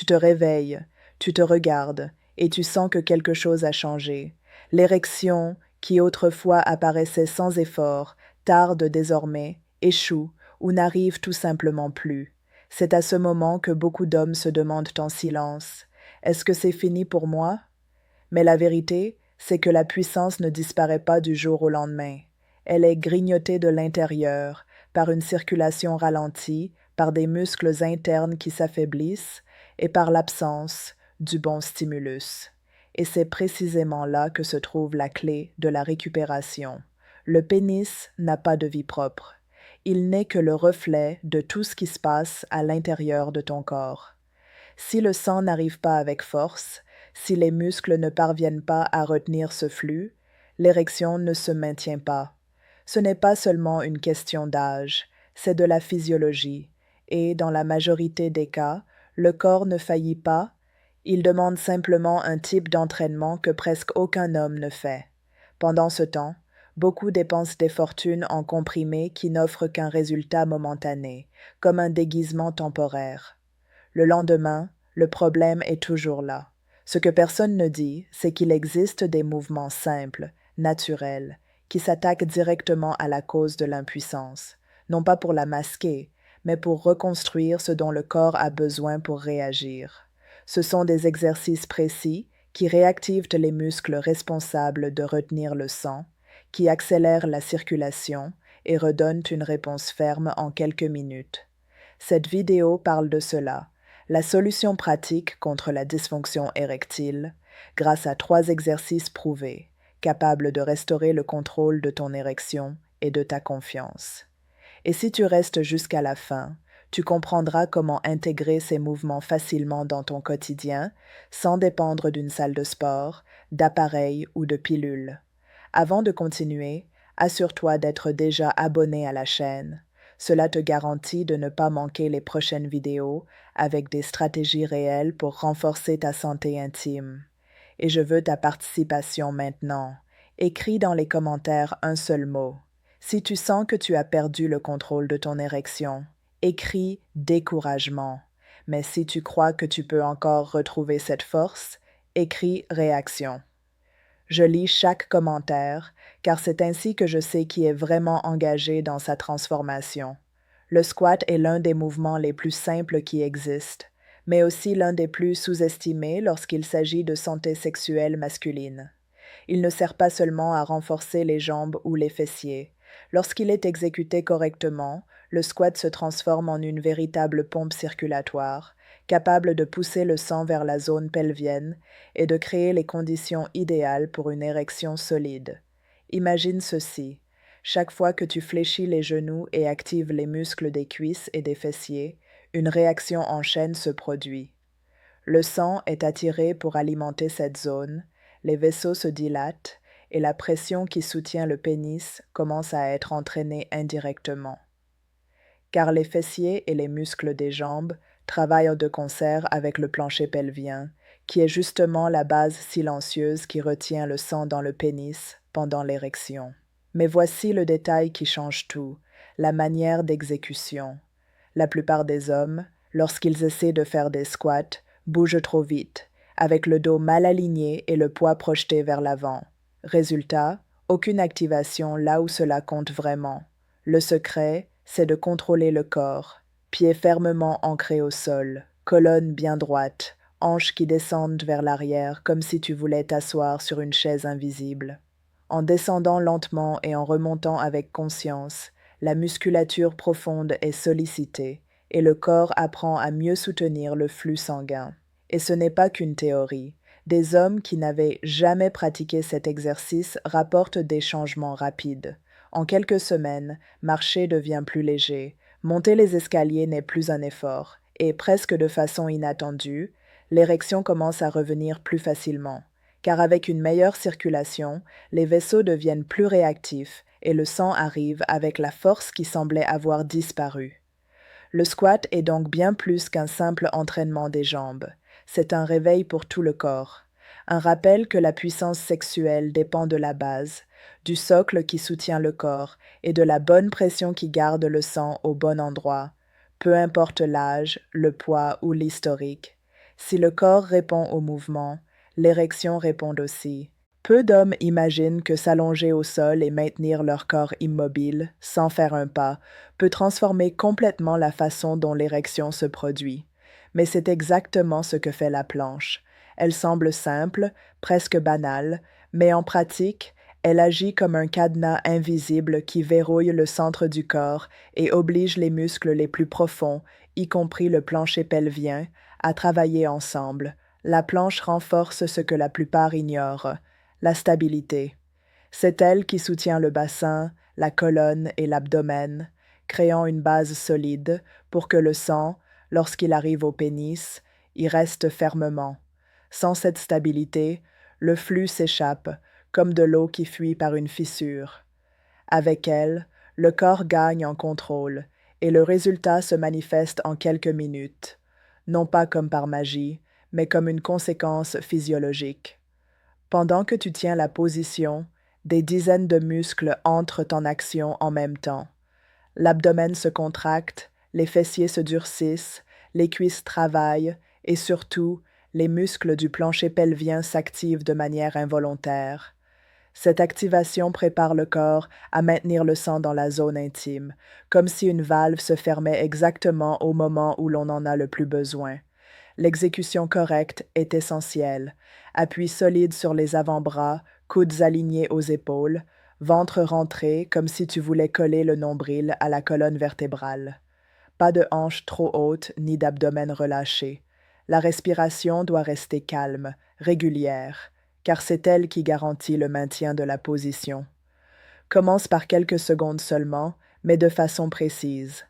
te réveilles, tu te regardes, et tu sens que quelque chose a changé. L'érection, qui autrefois apparaissait sans effort, tarde désormais, échoue, ou n'arrive tout simplement plus. C'est à ce moment que beaucoup d'hommes se demandent en silence: est-ce que c'est fini pour moi? Mais la vérité, c'est que la puissance ne disparaît pas du jour au lendemain. Elle est grignotée de l'intérieur, par une circulation ralentie, par des muscles internes qui s'affaiblissent, et par l'absence du bon stimulus. Et c'est précisément là que se trouve la clé de la récupération. Le pénis n'a pas de vie propre. Il n'est que le reflet de tout ce qui se passe à l'intérieur de ton corps. Si le sang n'arrive pas avec force, si les muscles ne parviennent pas à retenir ce flux, l'érection ne se maintient pas. Ce n'est pas seulement une question d'âge, c'est de la physiologie, et dans la majorité des cas, le corps ne faillit pas, il demande simplement un type d'entraînement que presque aucun homme ne fait. Pendant ce temps, beaucoup dépensent des fortunes en comprimés qui n'offrent qu'un résultat momentané, comme un déguisement temporaire. Le lendemain, le problème est toujours là. Ce que personne ne dit, c'est qu'il existe des mouvements simples, naturels, qui s'attaquent directement à la cause de l'impuissance, non pas pour la masquer, mais pour reconstruire ce dont le corps a besoin pour réagir. Ce sont des exercices précis qui réactivent les muscles responsables de retenir le sang, qui accélèrent la circulation et redonnent une réponse ferme en quelques minutes. Cette vidéo parle de cela, la solution pratique contre la dysfonction érectile, grâce à 3 exercices prouvés, capables de restaurer le contrôle de ton érection et de ta confiance. Et si tu restes jusqu'à la fin, tu comprendras comment intégrer ces mouvements facilement dans ton quotidien, sans dépendre d'une salle de sport, d'appareils ou de pilules. Avant de continuer, assure-toi d'être déjà abonné à la chaîne. Cela te garantit de ne pas manquer les prochaines vidéos avec des stratégies réelles pour renforcer ta santé intime. Et je veux ta participation maintenant. Écris dans les commentaires un seul mot. Si tu sens que tu as perdu le contrôle de ton érection, écris découragement. Mais si tu crois que tu peux encore retrouver cette force, écris réaction. Je lis chaque commentaire, car c'est ainsi que je sais qui est vraiment engagé dans sa transformation. Le squat est l'un des mouvements les plus simples qui existent, mais aussi l'un des plus sous-estimés lorsqu'il s'agit de santé sexuelle masculine. Il ne sert pas seulement à renforcer les jambes ou les fessiers. Lorsqu'il est exécuté correctement, le squat se transforme en une véritable pompe circulatoire, capable de pousser le sang vers la zone pelvienne et de créer les conditions idéales pour une érection solide. Imagine ceci. Chaque fois que tu fléchis les genoux et actives les muscles des cuisses et des fessiers, une réaction en chaîne se produit. Le sang est attiré pour alimenter cette zone, les vaisseaux se dilatent et la pression qui soutient le pénis commence à être entraînée indirectement. Car les fessiers et les muscles des jambes travaillent de concert avec le plancher pelvien, qui est justement la base silencieuse qui retient le sang dans le pénis pendant l'érection. Mais voici le détail qui change tout, la manière d'exécution. La plupart des hommes, lorsqu'ils essaient de faire des squats, bougent trop vite, avec le dos mal aligné et le poids projeté vers l'avant. Résultat, aucune activation là où cela compte vraiment. Le secret, c'est de contrôler le corps, pieds fermement ancrés au sol, colonne bien droite, hanches qui descendent vers l'arrière comme si tu voulais t'asseoir sur une chaise invisible. En descendant lentement et en remontant avec conscience, la musculature profonde est sollicitée et le corps apprend à mieux soutenir le flux sanguin. Et ce n'est pas qu'une théorie. Des hommes qui n'avaient jamais pratiqué cet exercice rapportent des changements rapides. En quelques semaines, marcher devient plus léger, monter les escaliers n'est plus un effort, et presque de façon inattendue, l'érection commence à revenir plus facilement. Car avec une meilleure circulation, les vaisseaux deviennent plus réactifs et le sang arrive avec la force qui semblait avoir disparu. Le squat est donc bien plus qu'un simple entraînement des jambes. C'est un réveil pour tout le corps. Un rappel que la puissance sexuelle dépend de la base, du socle qui soutient le corps et de la bonne pression qui garde le sang au bon endroit, peu importe l'âge, le poids ou l'historique. Si le corps répond au mouvement, l'érection répond aussi. Peu d'hommes imaginent que s'allonger au sol et maintenir leur corps immobile, sans faire un pas, peut transformer complètement la façon dont l'érection se produit. Mais c'est exactement ce que fait la planche. Elle semble simple, presque banale, mais en pratique, elle agit comme un cadenas invisible qui verrouille le centre du corps et oblige les muscles les plus profonds, y compris le plancher pelvien, à travailler ensemble. La planche renforce ce que la plupart ignorent, la stabilité. C'est elle qui soutient le bassin, la colonne et l'abdomen, créant une base solide pour que le sang, lorsqu'il arrive au pénis, y reste fermement. Sans cette stabilité, le flux s'échappe, comme de l'eau qui fuit par une fissure. Avec elle, le corps gagne en contrôle, et le résultat se manifeste en quelques minutes, non pas comme par magie, mais comme une conséquence physiologique. Pendant que tu tiens la position, des dizaines de muscles entrent en action en même temps. L'abdomen se contracte, les fessiers se durcissent, les cuisses travaillent et surtout, les muscles du plancher pelvien s'activent de manière involontaire. Cette activation prépare le corps à maintenir le sang dans la zone intime, comme si une valve se fermait exactement au moment où l'on en a le plus besoin. L'exécution correcte est essentielle. Appui solide sur les avant-bras, coudes alignés aux épaules, ventre rentré comme si tu voulais coller le nombril à la colonne vertébrale. Pas de hanches trop hautes ni d'abdomen relâché. La respiration doit rester calme, régulière, car c'est elle qui garantit le maintien de la position. Commence par quelques secondes seulement, mais de façon précise.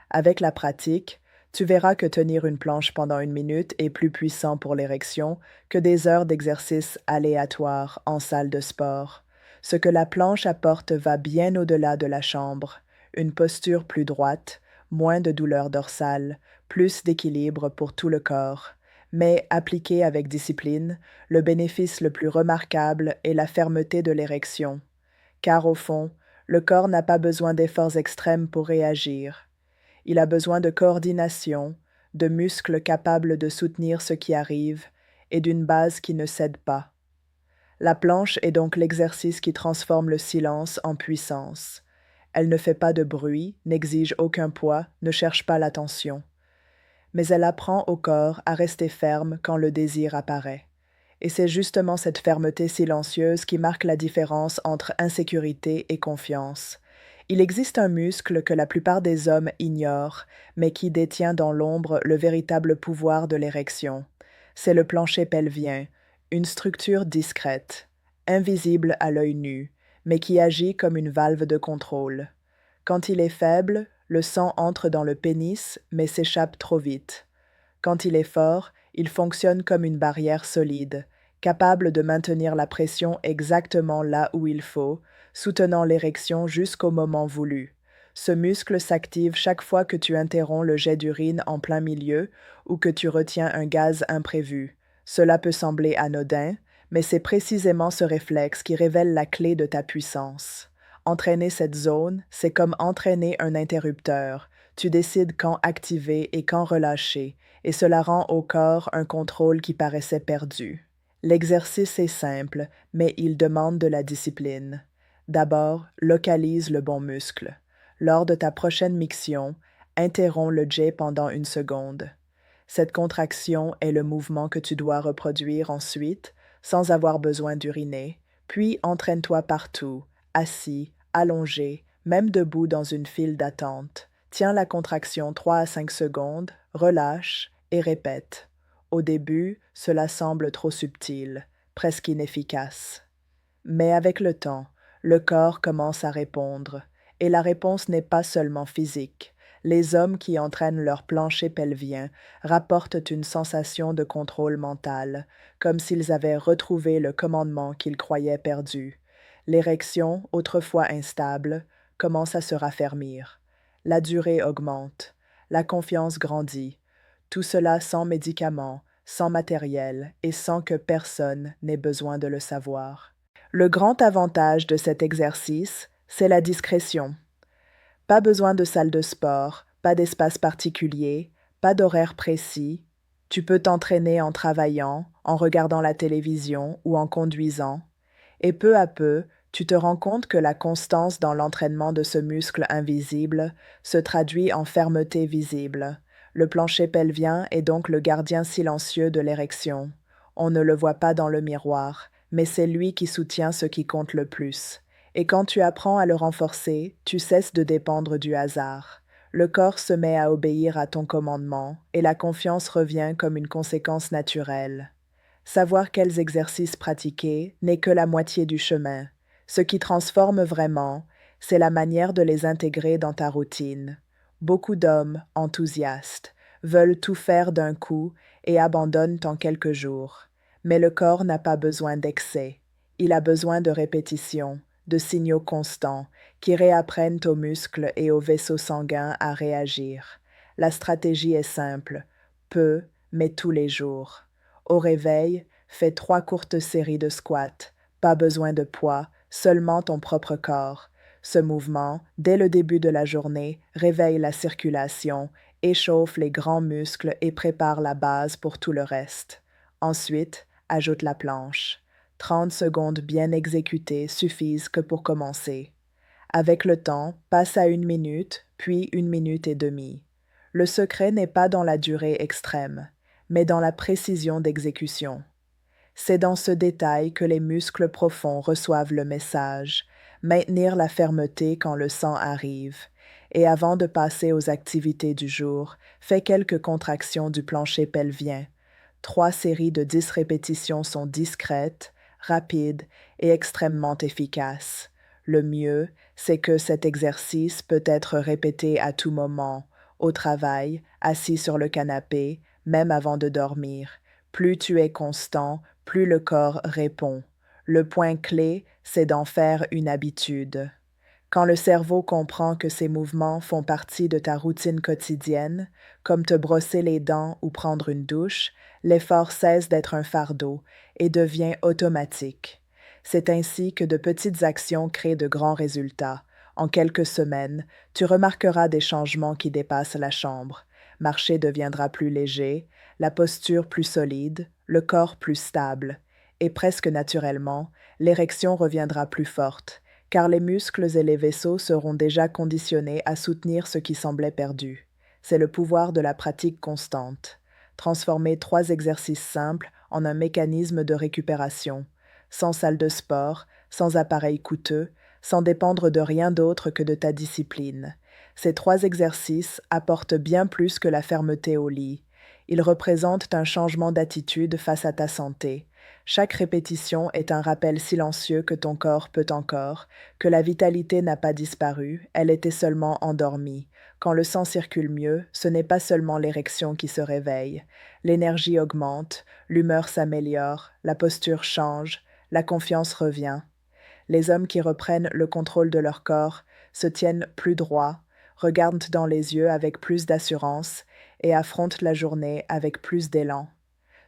Avec la pratique, tu verras que tenir une planche pendant 1 minute est plus puissant pour l'érection que des heures d'exercice aléatoires en salle de sport. Ce que la planche apporte va bien au-delà de la chambre. Une posture plus droite, moins de douleur dorsale, plus d'équilibre pour tout le corps. Mais appliquée avec discipline, le bénéfice le plus remarquable est la fermeté de l'érection. Car au fond, le corps n'a pas besoin d'efforts extrêmes pour réagir. Il a besoin de coordination, de muscles capables de soutenir ce qui arrive et d'une base qui ne cède pas. La planche est donc l'exercice qui transforme le silence en puissance. Elle ne fait pas de bruit, n'exige aucun poids, ne cherche pas l'attention. Mais elle apprend au corps à rester ferme quand le désir apparaît. Et c'est justement cette fermeté silencieuse qui marque la différence entre insécurité et confiance. Il existe un muscle que la plupart des hommes ignorent, mais qui détient dans l'ombre le véritable pouvoir de l'érection. C'est le plancher pelvien, une structure discrète, invisible à l'œil nu, mais qui agit comme une valve de contrôle. Quand il est faible, le sang entre dans le pénis, mais s'échappe trop vite. Quand il est fort, il fonctionne comme une barrière solide, capable de maintenir la pression exactement là où il faut, soutenant l'érection jusqu'au moment voulu. Ce muscle s'active chaque fois que tu interromps le jet d'urine en plein milieu ou que tu retiens un gaz imprévu. Cela peut sembler anodin, mais c'est précisément ce réflexe qui révèle la clé de ta puissance. Entraîner cette zone, c'est comme entraîner un interrupteur. Tu décides quand activer et quand relâcher, et cela rend au corps un contrôle qui paraissait perdu. L'exercice est simple, mais il demande de la discipline. D'abord, localise le bon muscle. Lors de ta prochaine miction, interromps le jet pendant 1 seconde. Cette contraction est le mouvement que tu dois reproduire ensuite, sans avoir besoin d'uriner, puis entraîne-toi partout, assis, allongé, même debout dans une file d'attente. Tiens la contraction 3 à 5 secondes, relâche et répète. Au début, cela semble trop subtil, presque inefficace. Mais avec le temps, le corps commence à répondre, et la réponse n'est pas seulement physique. Les hommes qui entraînent leur plancher pelvien rapportent une sensation de contrôle mental, comme s'ils avaient retrouvé le commandement qu'ils croyaient perdu. L'érection, autrefois instable, commence à se raffermir. La durée augmente, la confiance grandit, tout cela sans médicaments, sans matériel et sans que personne n'ait besoin de le savoir. Le grand avantage de cet exercice, c'est la discrétion. Pas besoin de salle de sport, pas d'espace particulier, pas d'horaire précis, Tu peux t'entraîner en travaillant, en regardant la télévision ou en conduisant, et peu à peu, tu te rends compte que la constance dans l'entraînement de ce muscle invisible se traduit en fermeté visible. Le plancher pelvien est donc le gardien silencieux de l'érection. On ne le voit pas dans le miroir, mais c'est lui qui soutient ce qui compte le plus. Et quand tu apprends à le renforcer, tu cesses de dépendre du hasard. Le corps se met à obéir à ton commandement, et la confiance revient comme une conséquence naturelle. Savoir quels exercices pratiquer n'est que la moitié du chemin. Ce qui transforme vraiment, c'est la manière de les intégrer dans ta routine. Beaucoup d'hommes, enthousiastes, veulent tout faire d'un coup et abandonnent en quelques jours. Mais le corps n'a pas besoin d'excès. Il a besoin de répétitions, de signaux constants qui réapprennent aux muscles et aux vaisseaux sanguins à réagir. La stratégie est simple, peu, mais tous les jours. Au réveil, fais 3 courtes séries de squats. Pas besoin de poids, seulement ton propre corps. Ce mouvement, dès le début de la journée, réveille la circulation, échauffe les grands muscles et prépare la base pour tout le reste. Ensuite, ajoute la planche. 30 secondes bien exécutées suffisent que pour commencer. Avec le temps, passe à 1 minute, puis 1 minute et demie. Le secret n'est pas dans la durée extrême, mais dans la précision d'exécution. C'est dans ce détail que les muscles profonds reçoivent le message, maintenir la fermeté quand le sang arrive, et avant de passer aux activités du jour, fais quelques contractions du plancher pelvien. 3 séries de 10 répétitions sont discrètes, rapides et extrêmement efficaces. Le mieux, c'est que cet exercice peut être répété à tout moment, au travail, assis sur le canapé, même avant de dormir. Plus tu es constant, plus le corps répond. Le point clé, c'est d'en faire une habitude. Quand le cerveau comprend que ces mouvements font partie de ta routine quotidienne, comme te brosser les dents ou prendre une douche, l'effort cesse d'être un fardeau et devient automatique. C'est ainsi que de petites actions créent de grands résultats. En quelques semaines, tu remarqueras des changements qui dépassent la chambre. Marcher deviendra plus léger, la posture plus solide, le corps plus stable, et presque naturellement, l'érection reviendra plus forte, car les muscles et les vaisseaux seront déjà conditionnés à soutenir ce qui semblait perdu. C'est le pouvoir de la pratique constante. Transformer 3 exercices simples en un mécanisme de récupération, sans salle de sport, sans appareil coûteux, sans dépendre de rien d'autre que de ta discipline. Ces 3 exercices apportent bien plus que la fermeté au lit. Ils représentent un changement d'attitude face à ta santé. Chaque répétition est un rappel silencieux que ton corps peut encore, que la vitalité n'a pas disparu, elle était seulement endormie. Quand le sang circule mieux, ce n'est pas seulement l'érection qui se réveille. L'énergie augmente, l'humeur s'améliore, la posture change, la confiance revient. Les hommes qui reprennent le contrôle de leur corps se tiennent plus droit, regardent dans les yeux avec plus d'assurance et affrontent la journée avec plus d'élan.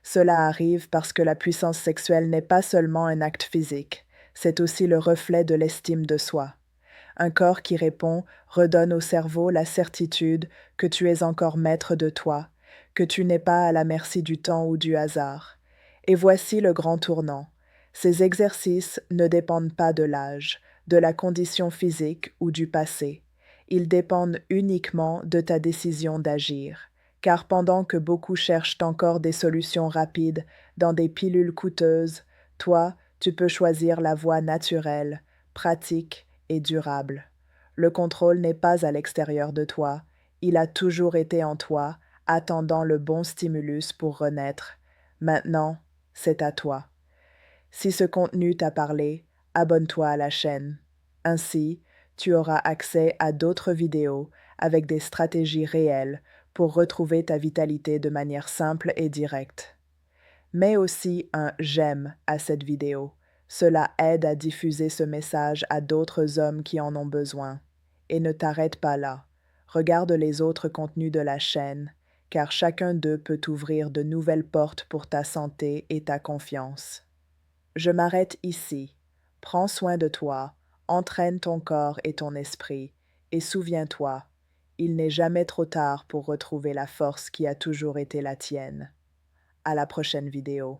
Cela arrive parce que la puissance sexuelle n'est pas seulement un acte physique, c'est aussi le reflet de l'estime de soi. Un corps qui répond redonne au cerveau la certitude que tu es encore maître de toi, que tu n'es pas à la merci du temps ou du hasard. Et voici le grand tournant. Ces exercices ne dépendent pas de l'âge, de la condition physique ou du passé. Ils dépendent uniquement de ta décision d'agir. Car pendant que beaucoup cherchent encore des solutions rapides dans des pilules coûteuses, toi, tu peux choisir la voie naturelle, pratique et durable. Le contrôle n'est pas à l'extérieur de toi, il a toujours été en toi, attendant le bon stimulus pour renaître. Maintenant, c'est à toi. Si ce contenu t'a parlé, abonne-toi à la chaîne. Ainsi, tu auras accès à d'autres vidéos avec des stratégies réelles pour retrouver ta vitalité de manière simple et directe. Mets aussi un j'aime à cette vidéo. Cela aide à diffuser ce message à d'autres hommes qui en ont besoin. Et ne t'arrête pas là. Regarde les autres contenus de la chaîne, car chacun d'eux peut ouvrir de nouvelles portes pour ta santé et ta confiance. Je m'arrête ici. Prends soin de toi, entraîne ton corps et ton esprit, et souviens-toi, il n'est jamais trop tard pour retrouver la force qui a toujours été la tienne. À la prochaine vidéo.